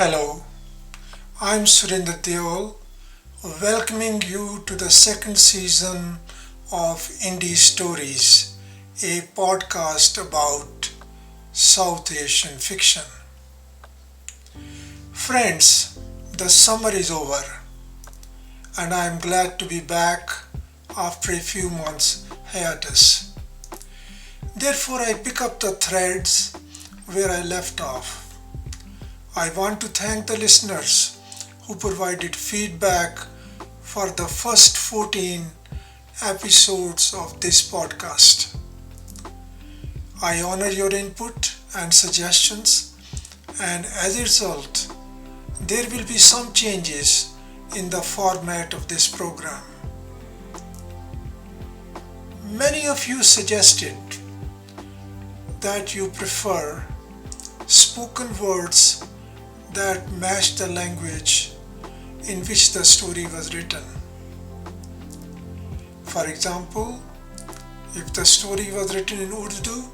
Hello, I'm Surendra, welcoming you to the second season of IndiStories, a podcast about South Asian fiction. Friends, the summer is over, and I'm glad to be back after a few months' hiatus. Therefore, I pick up the threads where I left off. I want to thank the listeners who provided feedback for the first 14 episodes of this podcast. I honor your input and suggestions, and as a result, there will be some changes in the format of this program. Many of you suggested that you prefer spoken words that match the language in which the story was written. For example, if the story was written in Urdu,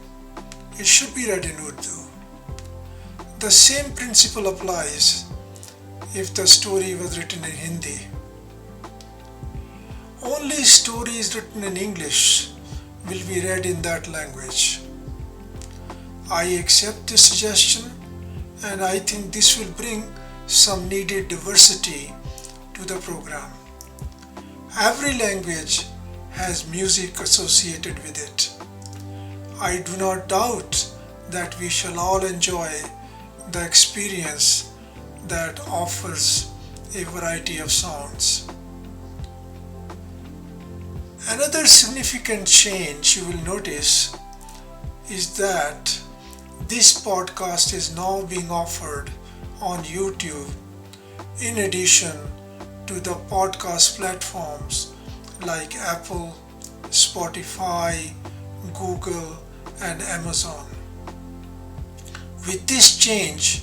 it should be read in Urdu. The same principle applies if the story was written in Hindi. Only stories written in English will be read in that language. I accept this suggestion, and I think this will bring some needed diversity to the program. Every language has music associated with it. I do not doubt that we shall all enjoy the experience that offers a variety of sounds. Another significant change you will notice is that this podcast is now being offered on YouTube in addition to the podcast platforms like Apple, Spotify, Google, and Amazon. With this change,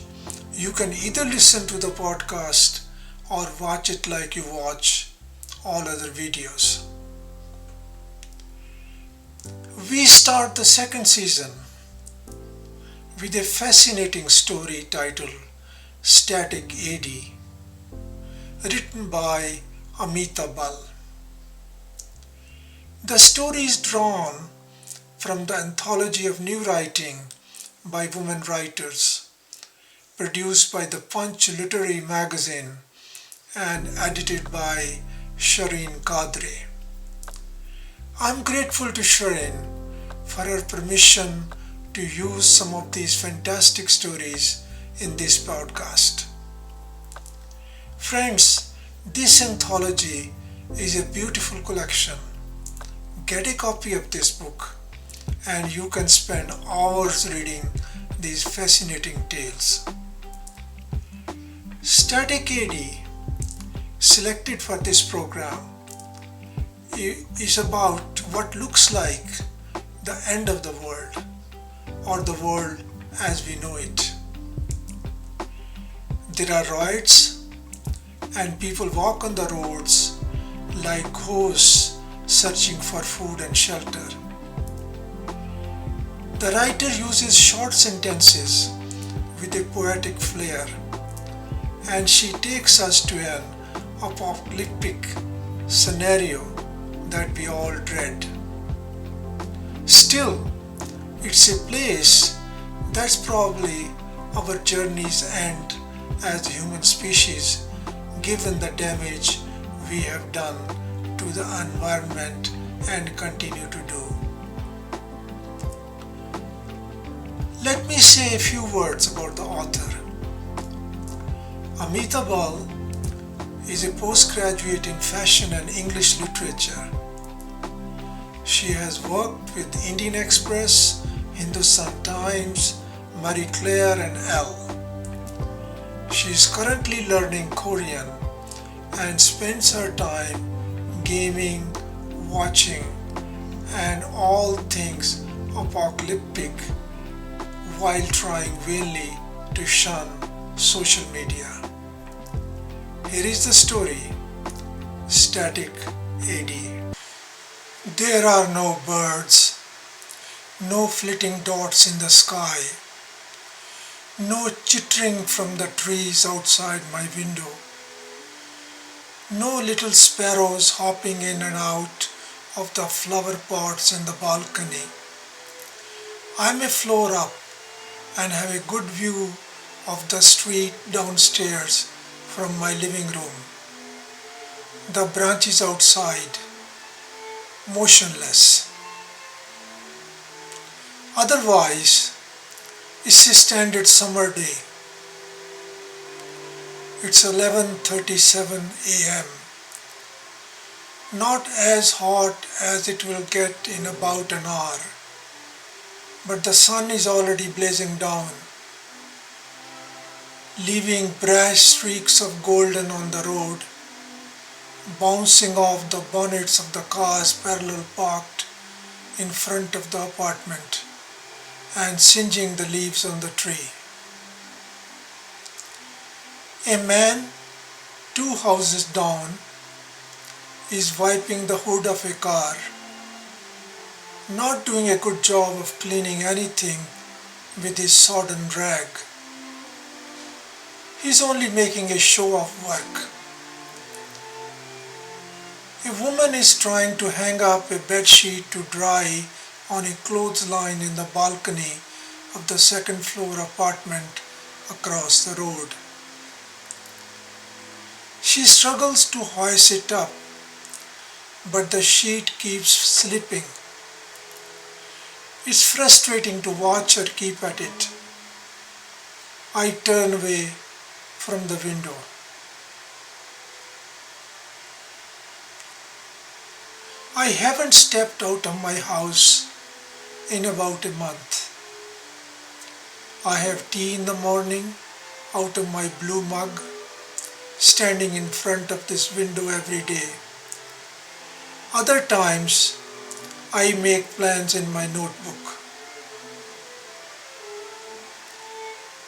you can either listen to the podcast or watch it like you watch all other videos. We start the second season with a fascinating story titled Static AD, written by Ameta Bal. The story is drawn from the Anthology of New Writing by women writers, produced by the Punch Literary Magazine and edited by Shireen Quadri. I'm grateful to Shireen for her permission to use some of these fantastic stories in this podcast. Friends, this anthology is a beautiful collection. Get a copy of this book and you can spend hours reading these fascinating tales. Static AD, selected for this program, is about what looks like the end of the world, or the world as we know it. There are riots, and people walk on the roads like ghosts searching for food and shelter. The writer uses short sentences with a poetic flair, and she takes us to an apocalyptic scenario that we all dread. Still, it's a place that's probably our journey's end as a human species, given the damage we have done to the environment and continue to do. Let me say a few words about the author. Ameta Bal is a postgraduate in fashion and English literature. She has worked with Indian Express, Hindustan Times, Marie Claire, and Elle. She is currently learning Korean and spends her time gaming, watching, and all things apocalyptic while trying vainly to shun social media. Here is the story, Static AD. There are no birds, no flitting dots in the sky, no chittering from the trees outside my window, no little sparrows hopping in and out of the flower pots in the balcony. I'm a floor up and have a good view of the street downstairs from my living room. The branches outside, motionless. Otherwise, it's a standard summer day. It's 11:37 a.m. Not as hot as it will get in about an hour, but the sun is already blazing down, leaving brash streaks of golden on the road, bouncing off the bonnets of the cars parallel parked in front of the apartment and singeing the leaves on the tree. A man 2 houses down is wiping the hood of a car, not doing a good job of cleaning anything with his sodden rag. He's only making a show of work. A woman is trying to hang up a bedsheet to dry on a clothesline in the balcony of the second floor apartment across the road. She struggles to hoist it up, but the sheet keeps slipping. It's frustrating to watch her keep at it. I turn away from the window. I haven't stepped out of my house in about a month. I have tea in the morning out of my blue mug, standing in front of this window every day. Other times, I make plans in my notebook.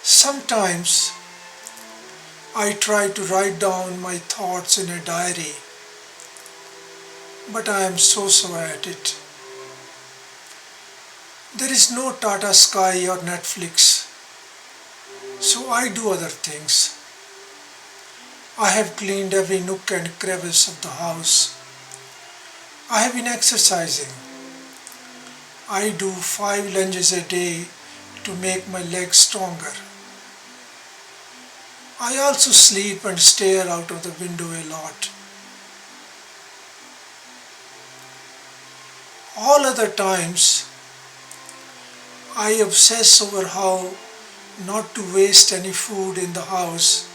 Sometimes, I try to write down my thoughts in a diary, but I am so at it. There is no Tata Sky or Netflix, so I do other things. I have cleaned every nook and crevice of the house. I have been exercising. I do 5 lunges a day to make my legs stronger. I also sleep and stare out of the window a lot. All other times, I obsess over how not to waste any food in the house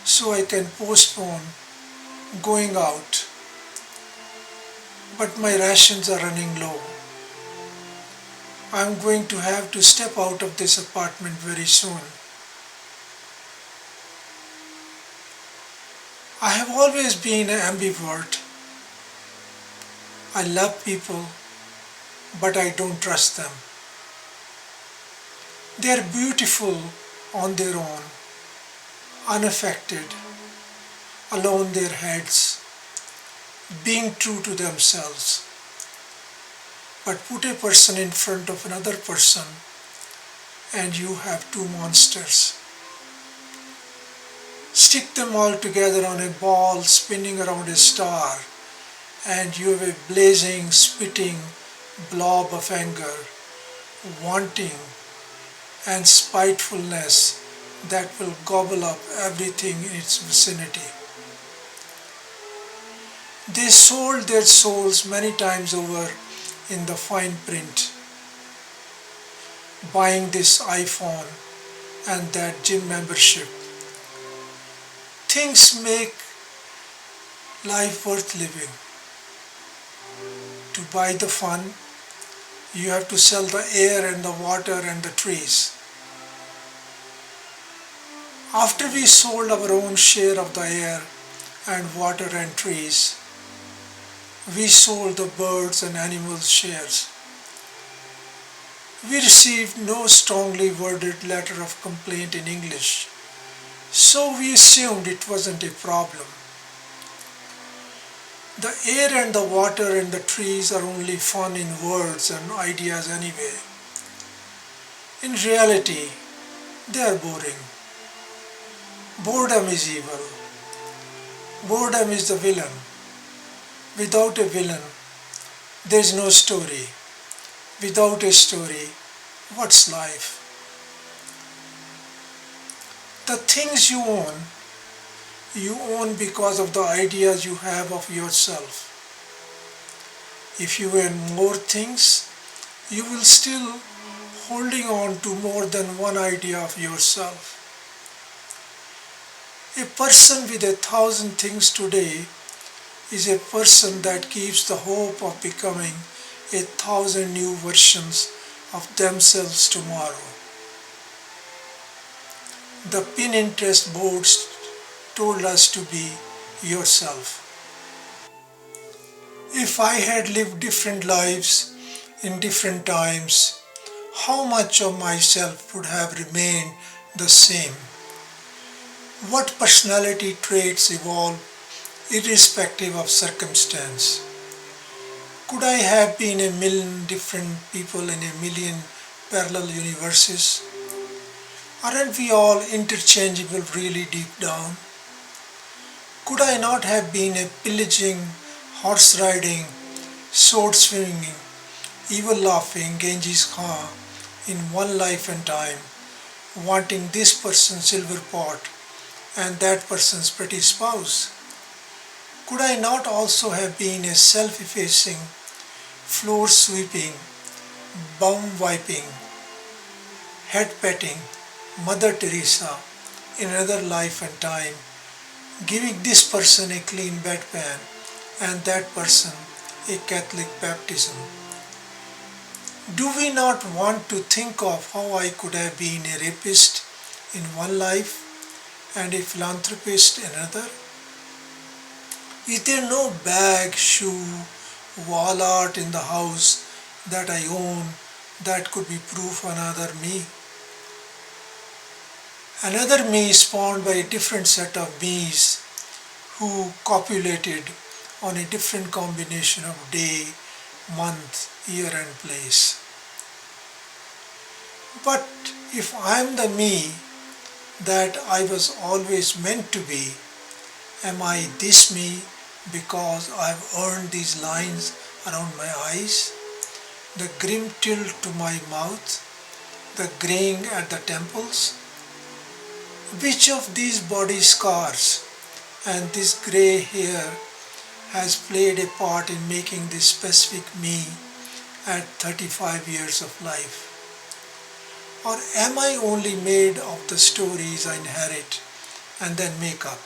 so I can postpone going out. But my rations are running low. I'm going to have to step out of this apartment very soon. I have always been an ambivert. I love people, but I don't trust them. They are beautiful on their own, unaffected, alone their heads, being true to themselves. But put a person in front of another person and you have 2 monsters. Stick them all together on a ball spinning around a star and you have a blazing, spitting blob of anger, wanting and spitefulness that will gobble up everything in its vicinity. They sold their souls many times over in the fine print, buying this iPhone and that gym membership. Things make life worth living. To buy the fun, you have to sell the air and the water and the trees. After we sold our own share of the air and water and trees, we sold the birds and animals' shares. We received no strongly worded letter of complaint in English, so we assumed it wasn't a problem. The air and the water and the trees are only fun in words and ideas anyway. In reality, They are boring. Boredom is evil. Boredom is the villain. Without a villain, there is no story. Without a story, what's life? The things you own because of the ideas you have of yourself. If you earn more things, you will still holding on to more than one idea of yourself. A person with 1,000 things today is a person that keeps the hope of becoming 1,000 new versions of themselves tomorrow. The Pinterest boards told us to be yourself. If I had lived different lives in different times, how much of myself would have remained the same? What personality traits evolve irrespective of circumstance? Could I have been a million different people in a million parallel universes? Aren't we all interchangeable really deep down? Could I not have been a pillaging, horse riding, sword swinging, evil laughing Genghis Khan in one life and time, wanting this person's silver pot and that person's pretty spouse? Could I not also have been a self-effacing, floor sweeping, bum wiping, head petting Mother Teresa in another life and time, giving this person a clean bedpan and that person a Catholic baptism? Do we not want to think of how I could have been a rapist in one life and a philanthropist in another? Is there no bag, shoe, wall art in the house that I own that could be proof of another me? Another me spawned by a different set of me's who copulated on a different combination of day, month, year and place. But if I am the me that I was always meant to be, am I this me because I've earned these lines around my eyes, the grim tilt to my mouth, the graying at the temples? Which of these body scars and this grey hair has played a part in making this specific me at 35 years of life? Or am I only made of the stories I inherit and then make up?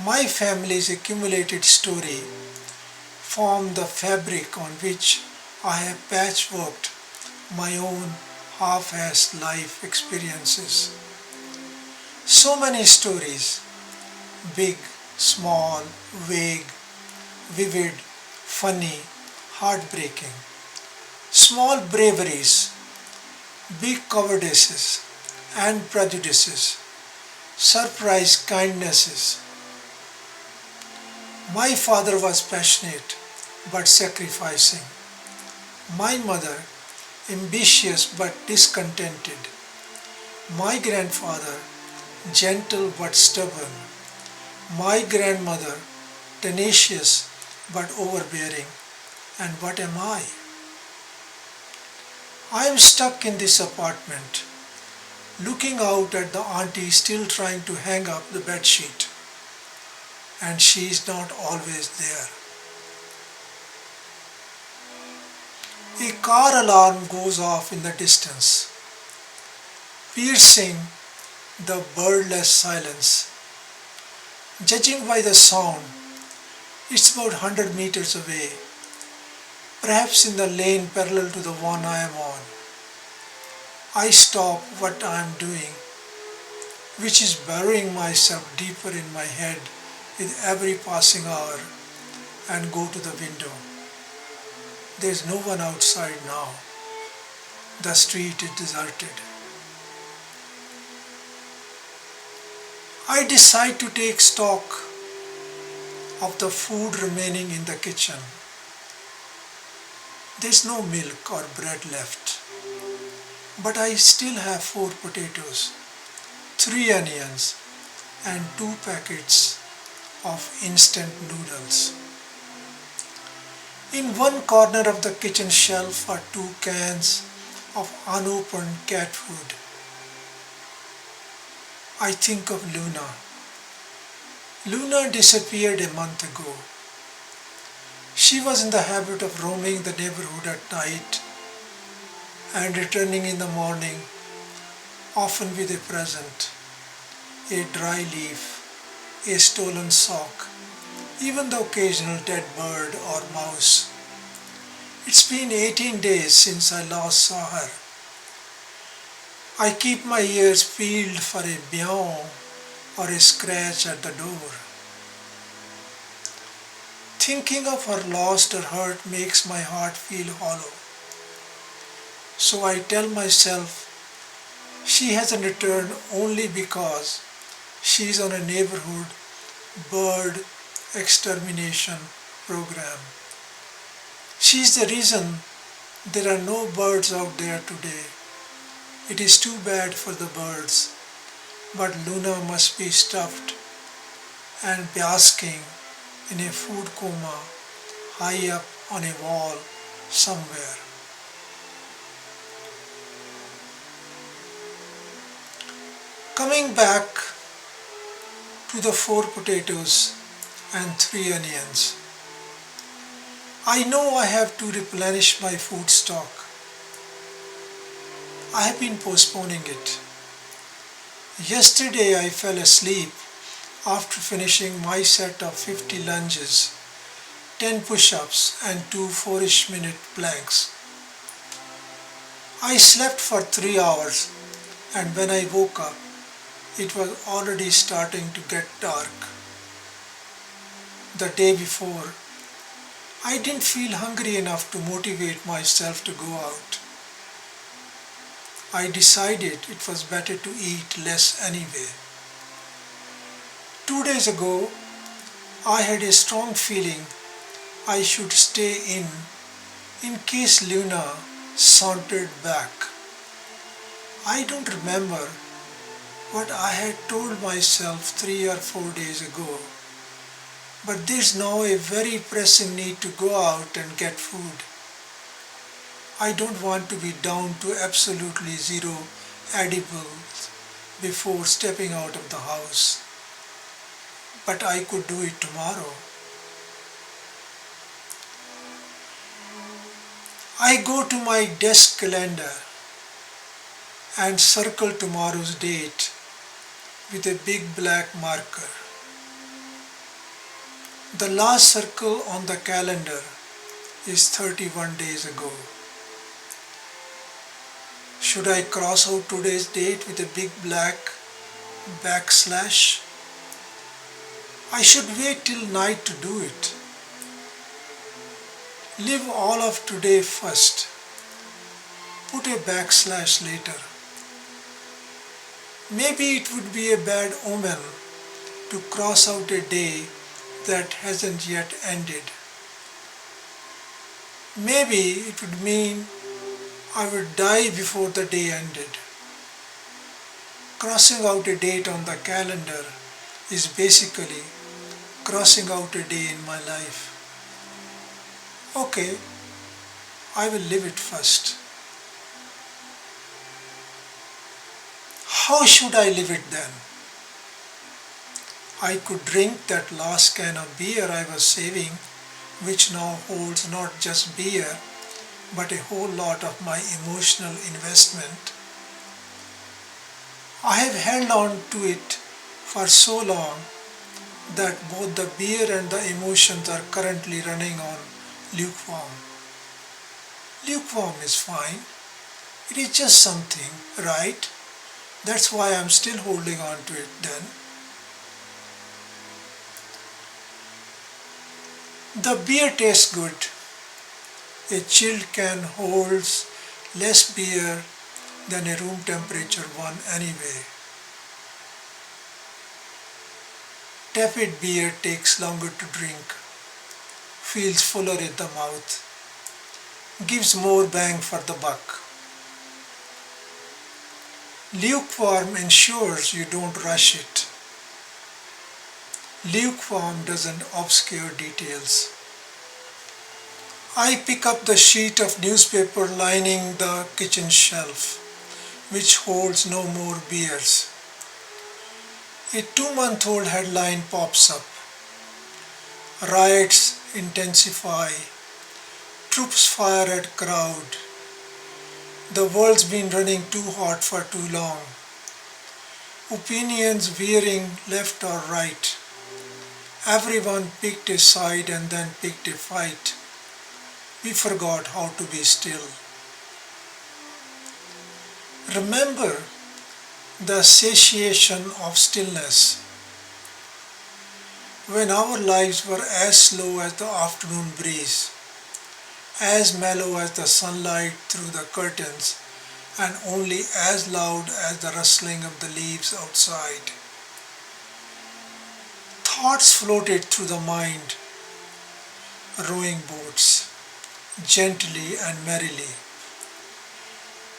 My family's accumulated story form the fabric on which I have patchworked my own half-assed life experiences. So many stories, big, small, vague, vivid, funny, heartbreaking. Small braveries, big cowardices and prejudices, surprise kindnesses. My father was passionate but sacrificing. My mother ambitious but discontented. My grandfather gentle but stubborn. My grandmother tenacious but overbearing. And what am I? I am stuck in this apartment, looking out at the auntie still trying to hang up the bedsheet, and she is not always there. A car alarm goes off in the distance, piercing the birdless silence. Judging by the sound, it's about 100 meters away, perhaps in the lane parallel to the one I am on. I stop what I am doing, which is burying myself deeper in my head with every passing hour, and go to the window. There is no one outside now. The street is deserted. I decide to take stock of the food remaining in the kitchen. There is no milk or bread left, But I still have 4 potatoes, 3 onions, and 2 packets of instant noodles. In one corner of the kitchen shelf are 2 cans of unopened cat food. I think of Luna. Luna disappeared a month ago. She was in the habit of roaming the neighborhood at night and returning in the morning, often with a present, a dry leaf, a stolen sock, even the occasional dead bird or mouse. It's been 18 days since I last saw her. I keep my ears peeled for a meow or a scratch at the door. Thinking of her lost or hurt makes my heart feel hollow. So I tell myself she hasn't returned only because she's on a neighborhood bird extermination program. She's the reason there are no birds out there today. It is too bad for the birds, but Luna must be stuffed and basking in a food coma high up on a wall somewhere. Coming back to the 4 potatoes and 3 onions. I know I have to replenish my food stock. I have been postponing it. Yesterday I fell asleep after finishing my set of 50 lunges, 10 push-ups and 2 4-ish minute planks. I slept for 3 hours and when I woke up, it was already starting to get dark. The day before, I didn't feel hungry enough to motivate myself to go out. I decided it was better to eat less anyway. 2 days ago, I had a strong feeling I should stay in case Luna sauntered back. I don't remember what I had told myself 3 or 4 days ago, but there's now a very pressing need to go out and get food. I don't want to be down to absolutely zero edibles before stepping out of the house, but I could do it tomorrow. I go to my desk calendar and circle tomorrow's date with a big black marker. The last circle on the calendar is 31 days ago. Should I cross out today's date with a big black backslash? I should wait till night to do it. Live all of today first. Put a backslash later. Maybe it would be a bad omen to cross out a day that hasn't yet ended. Maybe it would mean I would die before the day ended. Crossing out a date on the calendar is basically crossing out a day in my life. Okay, I will live it first. How should I live it then? I could drink that last can of beer I was saving, which now holds not just beer, but a whole lot of my emotional investment. I have held on to it for so long that both the beer and the emotions are currently running on lukewarm. Lukewarm is fine. It is just something, right? That's why I'm still holding on to it then. The beer tastes good. A chilled can holds less beer than a room temperature one anyway. Tepid beer takes longer to drink, feels fuller in the mouth, gives more bang for the buck. Lukewarm ensures you don't rush it. Lukewarm doesn't obscure details. I pick up the sheet of newspaper lining the kitchen shelf, which holds no more beers. A 2-month-old headline pops up. Riots intensify. Troops fire at crowd. The world's been running too hot for too long. Opinions veering left or right. Everyone picked a side and then picked a fight. We forgot how to be still. Remember the satiation of stillness. When our lives were as slow as the afternoon breeze, as mellow as the sunlight through the curtains, and only as loud as the rustling of the leaves outside. Thoughts floated through the mind, rowing boats, gently and merrily.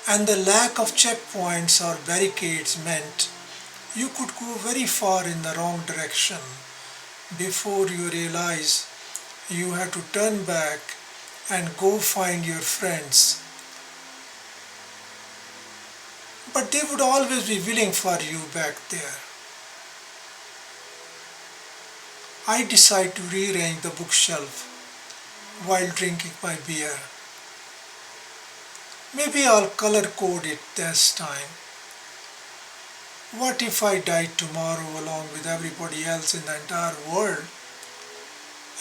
And the lack of checkpoints or barricades meant you could go very far in the wrong direction before you realize you had to turn back and go find your friends. But they would always be willing for you back there. I decide to rearrange the bookshelf while drinking my beer. Maybe I'll color code it this time. What if I died tomorrow along with everybody else in the entire world,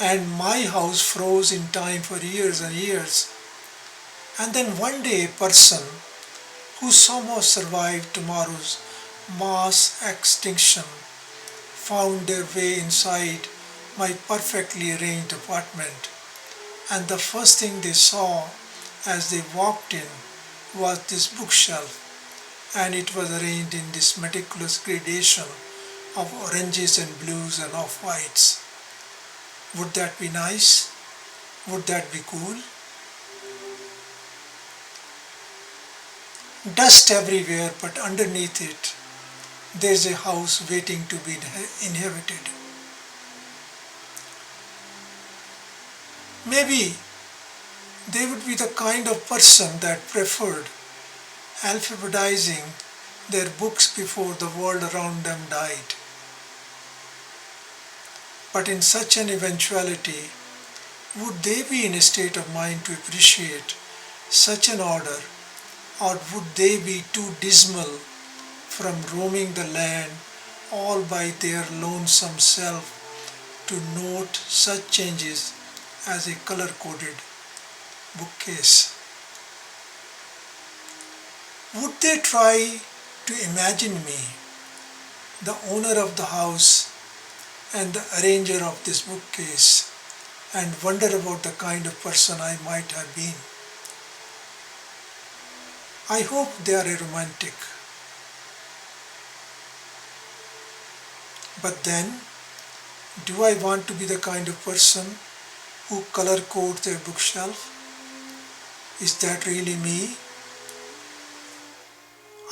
and my house froze in time for years and years, and then one day a person who somehow survived tomorrow's mass extinction found their way inside my perfectly arranged apartment, and the first thing they saw as they walked in was this bookshelf, and it was arranged in this meticulous gradation of oranges and blues and off-whites. Would that be nice? Would that be cool? Dust everywhere, but underneath it, there's a house waiting to be inhabited. Maybe they would be the kind of person that preferred alphabetizing their books before the world around them died. But in such an eventuality, would they be in a state of mind to appreciate such an order, or would they be too dismal from roaming the land all by their lonesome self to note such changes as a color-coded bookcase? Would they try to imagine me, the owner of the house and the arranger of this bookcase, and wonder about the kind of person I might have been? I hope they are a romantic. But then, do I want to be the kind of person who color codes their bookshelf? Is that really me?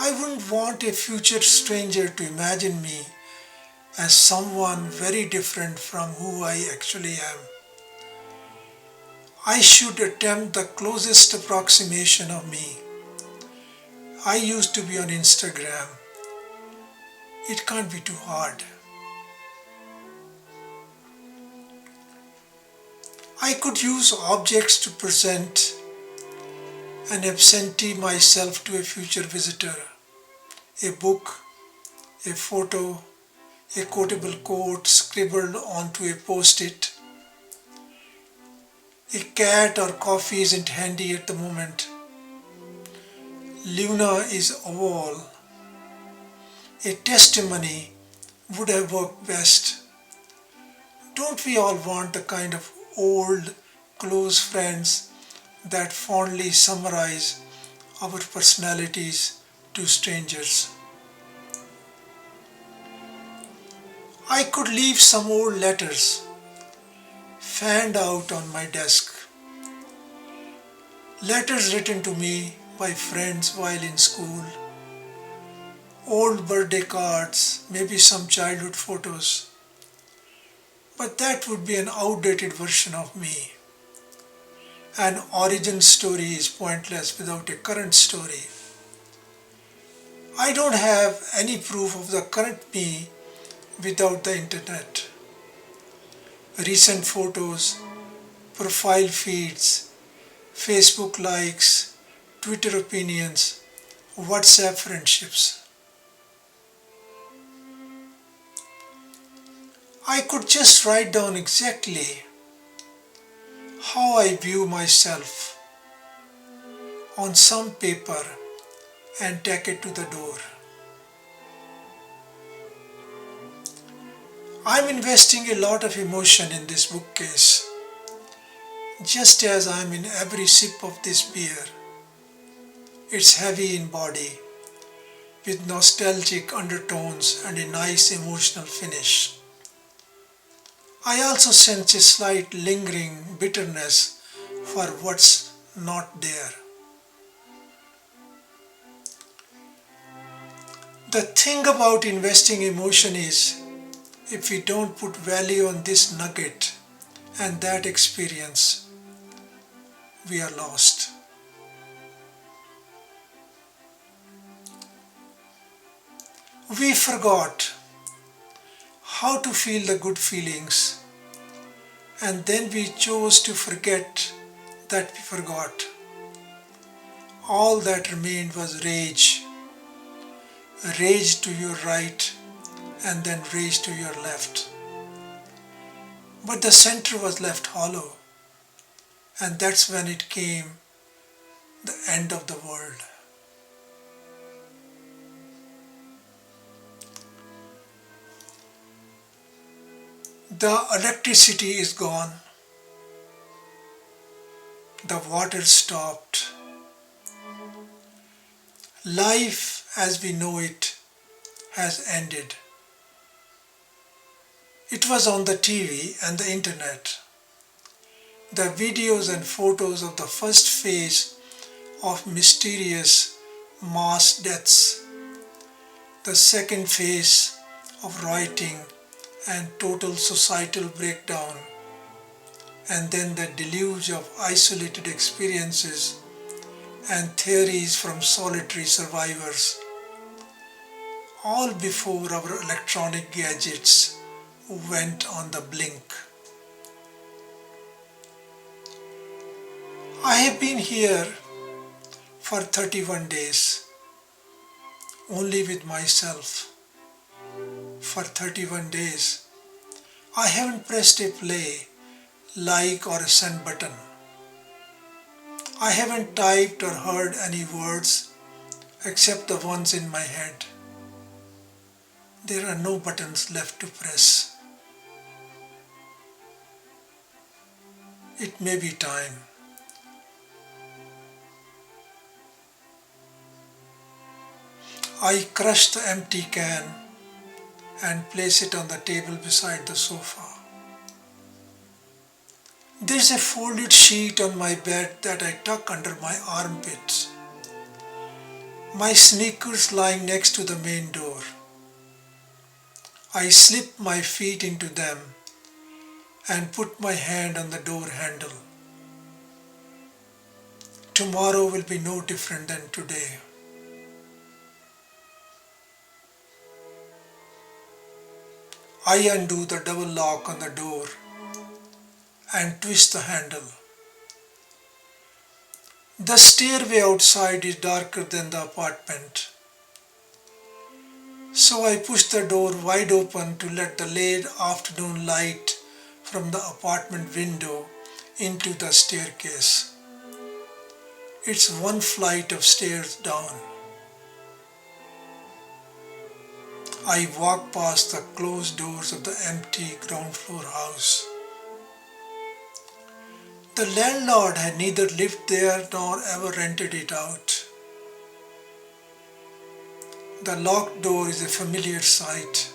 I wouldn't want a future stranger to imagine me as someone very different from who I actually am. I should attempt the closest approximation of me. I used to be on Instagram. It can't be too hard. I could use objects to present an absentee myself to a future visitor. A book, a photo, a quotable quote scribbled onto a post-it. A cat or coffee isn't handy at the moment. Luna is a wall. A testimony would have worked best. Don't we all want the kind of old, close friends that fondly summarize our personalities to strangers? I could leave some old letters fanned out on my desk. Letters written to me by friends while in school. old birthday cards, maybe some childhood photos. But that would be an outdated version of me. An origin story is pointless without a current story. I don't have any proof of the current me without the internet. Recent photos, profile feeds, Facebook likes, Twitter opinions, WhatsApp friendships. I could just write down exactly how I view myself on some paper and take it to the door. I'm investing a lot of emotion in this bookcase, just as I'm in every sip of this beer. It's heavy in body, with nostalgic undertones and a nice emotional finish. I also sense a slight lingering bitterness for what's not there. The thing about investing emotion is, if we don't put value on this nugget and that experience, we are lost. We forgot how to feel the good feelings, and then we chose to forget that we forgot. All that remained was rage. Rage to your right and then rage to your left. But the center was left hollow, and that's when it came, the end of the world. The electricity is gone. The water stopped. Life as we know it has ended. It was on the TV and the internet. The videos and photos of the first phase of mysterious mass deaths, the second phase of rioting and total societal breakdown, and then the deluge of isolated experiences and theories from solitary survivors, all before our electronic gadgets went on the blink. I have been here for 31 days, only with myself. For 31 days, I haven't pressed a play, like or a send button. I haven't typed or heard any words except the ones in my head. There are no buttons left to press. It may be time. I crush the empty can and place it on the table beside the sofa. There's a folded sheet on my bed that I tuck under my armpits. My sneakers lying next to the main door. I slip my feet into them and put my hand on the door handle. Tomorrow will be no different than today. I undo the double lock on the door and twist the handle. The stairway outside is darker than the apartment. So I push the door wide open to let the late afternoon light from the apartment window into the staircase. It's one flight of stairs down. I walk past the closed doors of the empty ground floor house. The landlord had neither lived there nor ever rented it out. The locked door is a familiar sight.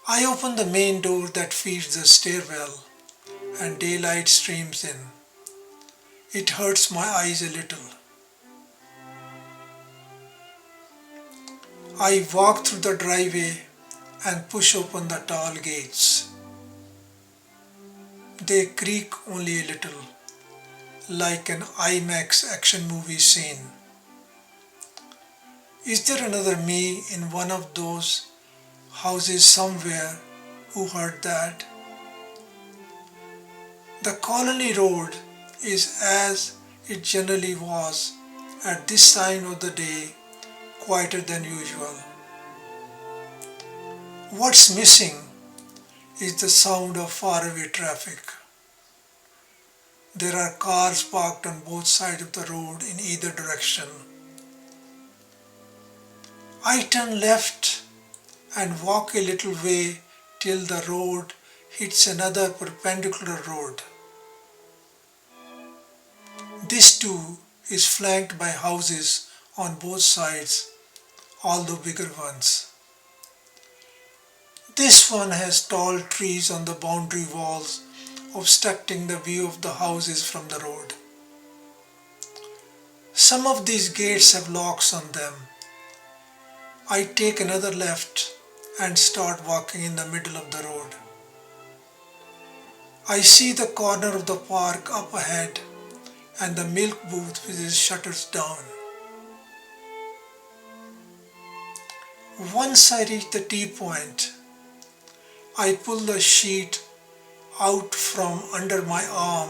I open the main door that feeds the stairwell, and daylight streams in. It hurts my eyes a little. I walk through the driveway and push open the tall gates. They creak only a little, like an IMAX action movie scene. Is there another me in one of those houses somewhere who heard that? The colony road is as it generally was at this time of the day, quieter than usual. What's missing is the sound of faraway traffic. There are cars parked on both sides of the road in either direction. I turn left and walk a little way till the road hits another perpendicular road. This too is flanked by houses on both sides, although bigger ones. This one has tall trees on the boundary walls, obstructing the view of the houses from the road. Some of these gates have locks on them. I take another left and start walking in the middle of the road. I see the corner of the park up ahead and the milk booth with its shutters down. Once I reach the T-point, I pull the sheet out from under my arm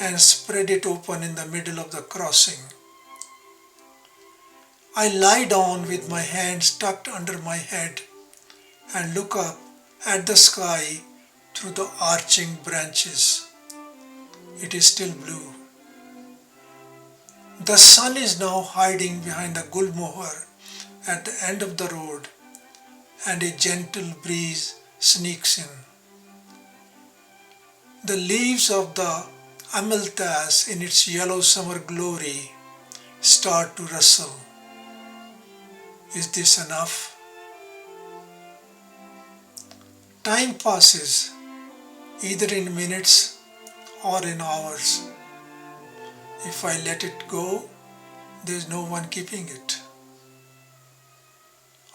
and spread it open in the middle of the crossing. I lie down with my hands tucked under my head and look up at the sky through the arching branches. It is still blue. The sun is now hiding behind the gulmohar at the end of the road, and a gentle breeze sneaks in. The leaves of the amalthas in its yellow summer glory start to rustle. Is this enough? Time passes, either in minutes or in hours. If I let it go, there is no one keeping it.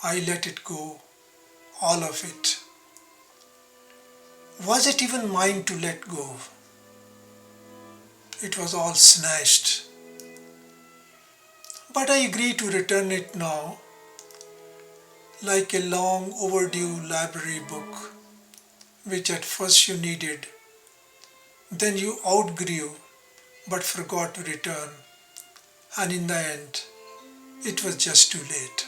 I let it go, all of it. Was it even mine to let go? It was all snatched. But I agree to return it now, like a long overdue library book, which at first you needed, then you outgrew but forgot to return, and in the end, it was just too late.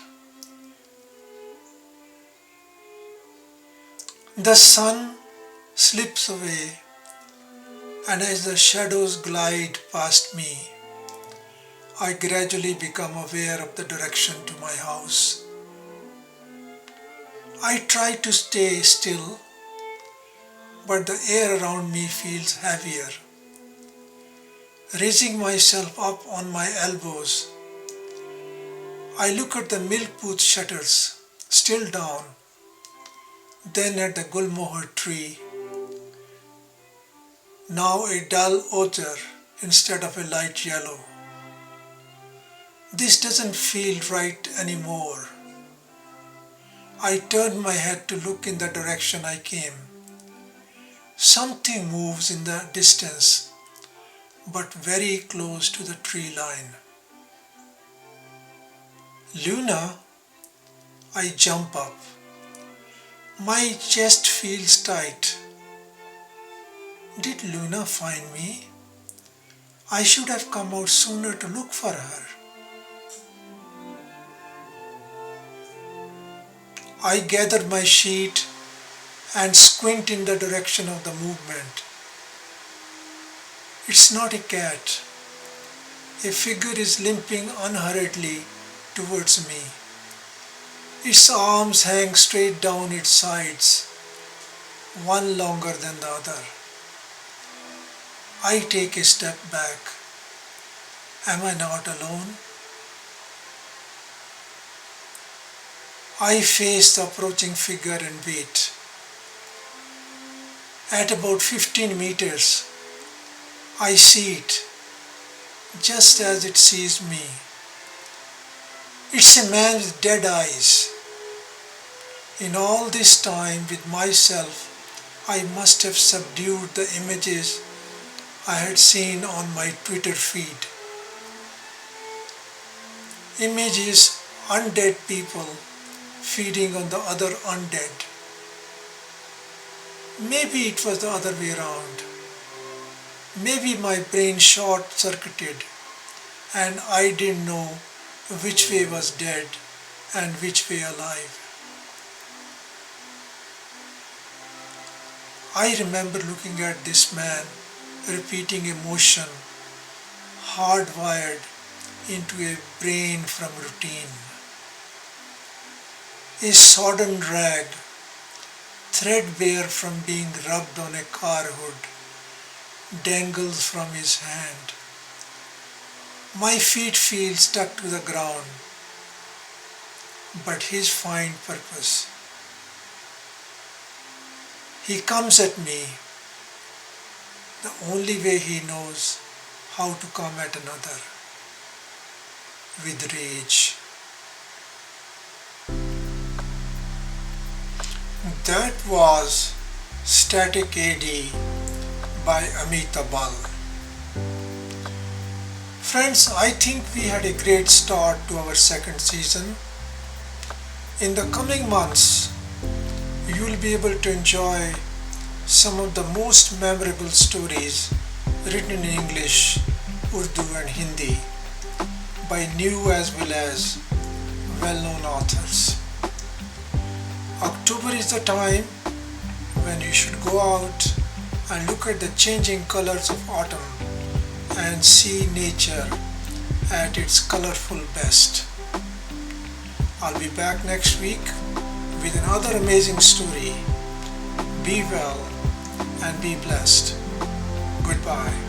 The sun slips away, and as the shadows glide past me, I gradually become aware of the direction to my house. I try to stay still, but the air around me feels heavier. Raising myself up on my elbows, I look at the milk booth shutters, still down, then at the gulmohar tree, now a dull ochre instead of a light yellow. This doesn't feel right anymore. I turn my head to look in the direction I came. Something moves in the distance, but very close to the tree line. Luna, I jump up. My chest feels tight. Did Luna find me? I should have come out sooner to look for her. I gather my sheet and squint in the direction of the movement. It's not a cat. A figure is limping unhurriedly towards me. Its arms hang straight down its sides, one longer than the other. I take a step back. Am I not alone? I face the approaching figure and wait. At about 15 meters, I see it, just as it sees me. It's a man with dead eyes. In all this time with myself, I must have subdued the images I had seen on my Twitter feed. Images, undead people feeding on the other undead. Maybe it was the other way around. Maybe my brain short circuited and I didn't know which way was dead and which way alive. I remember looking at this man repeating a motion hardwired into a brain from routine. A sodden rag, threadbare from being rubbed on a car hood, dangles from his hand. My feet feel stuck to the ground, but his find purpose. He comes at me the only way he knows how to come at another, with rage. That was Static AD by Ameta Bal. Friends, I think we had a great start to our second season. In the coming months, you will be able to enjoy some of the most memorable stories written in English, Urdu and Hindi by new as well as well-known authors. October is the time when you should go out and look at the changing colors of autumn and see nature at its colorful best. I'll be back next week with another amazing story. Be well and be blessed. Goodbye.